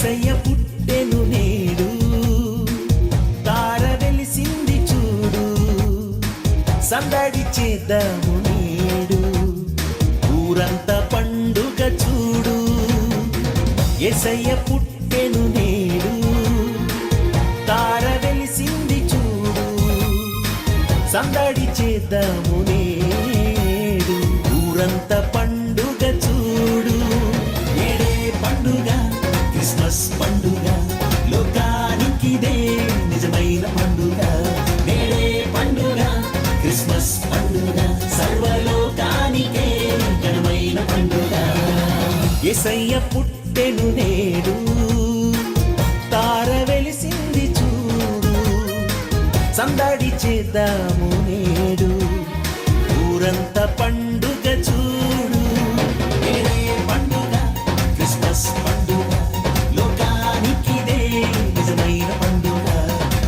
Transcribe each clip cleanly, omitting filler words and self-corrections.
యేసయ్య పుట్టెను నేడు, తార వెలిసింది చూడు, సందడి చేద్దాము నేడు, ఊరంతా పండుగ చూడు. యేసయ్య పుట్టెను నేడు, తార వెలిసింది చూడు, సందడి చేద్దాము నేడు, ఊరంతా పండుగ చూడు. నేడే పండుగ, క్రిస్మస్ పండుగ, లోకానికిదే నిజమైన పండుగ. నేడే పండుగ, క్రిస్మస్ పండుగ, సర్వలోకానికే ఘనమైన పండుగ. యేసయ్య పుట్టెను నేడు, తార వెలిసింది చూడు, సందడి చేద్దాము నేడు, ఊరంతా పండుగ చూడు. నేడే పండుగ, క్రిస్మస్ పండుగ, లోకానికిదే నిజమైన పండుగ.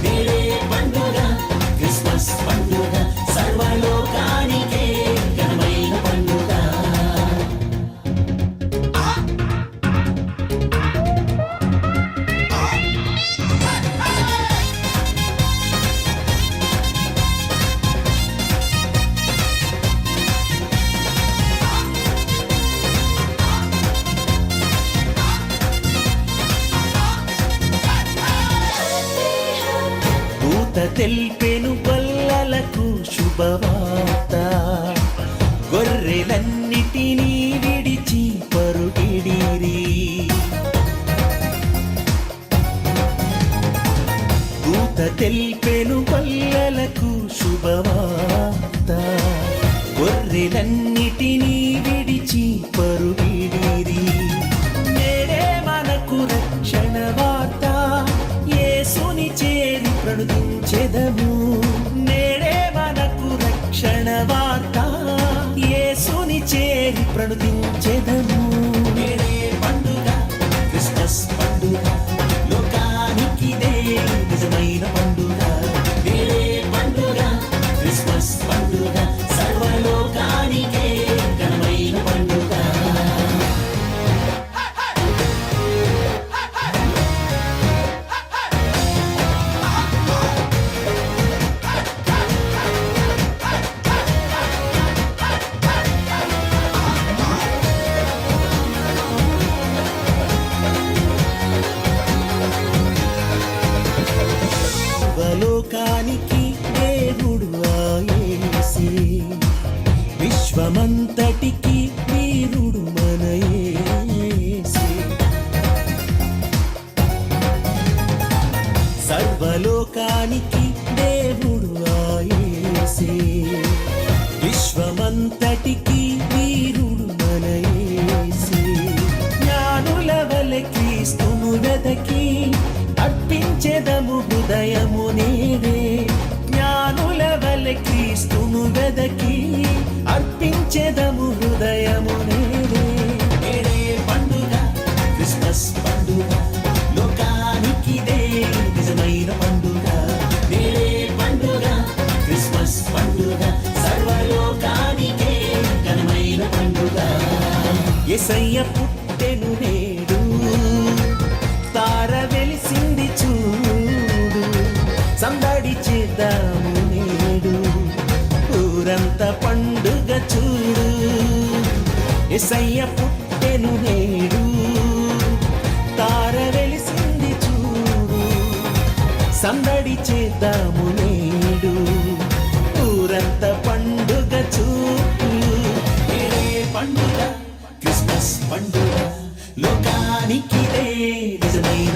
నేడే పండుగ, క్రిస్మస్ పండుగ, సర్వలోకానికే ఘనమైన పండుగ. తెల్పెను గొల్లలకు శుభవార్త, గొర్రెలన్నిటినీ విడిచి పరుగిడిరి. దూత తెల్పెను గొల్లలకు శుభవార్త, గొర్రెలన్నిటినీ విడిచి పరుగిడిరి. నేడే మనకు రక్షణ వార్త, యేసుని చేరి ప్రణుతించెదము. నేడే మనకు రక్షణ వార్త, యేసుని చేరి ప్రణుతించెదము. నేడే పండుగ, క్రిస్మస్ పండుగ, లోకానికిదే నిజమైన పండుగ. నేడే పండుగ, క్రిస్మస్ పండుగ, సర్వలోకానికే ఘనమైన పండుగ. లోకానికి దేవుడు యేసే, విశ్వమంతటికి వీరుడు మన యేసే. సర్వలోకానికి దేవుడు యేసే, విశ్వమంతటికి వీరుడు మన యేసే. జ్ఞానుల వలె క్రీస్తును వెదకి అర్పించెదము హృదయము నేడే. జ్ఞానుల వలె క్రీస్తును వెదకి అర్పించెదము హృదయము నేడే. నేడే పండుగ, క్రిస్మస్ పండుగ, లోకానికిదే నిజమైన పండుగ. నేడే పండుగ, క్రిస్మస్ పండుగ, సర్వలోకానికే ఘనమైన పండుగ. యేసయ్య పుట్టెను నేడు, తార వెలిసింది చూడు, సందడి చేద్దాము నేడు, ఊరంతా పండుగ చూడు. యేసయ్య పుట్టెను నేడు, తార వెలిసింది చూడు, సందడి చేద్దాము నేడు, ఊరంతా పండుగ చూడు. నేడే పండుగ, క్రిస్మస్ పండుగ, లోకానికిదే నిజమైన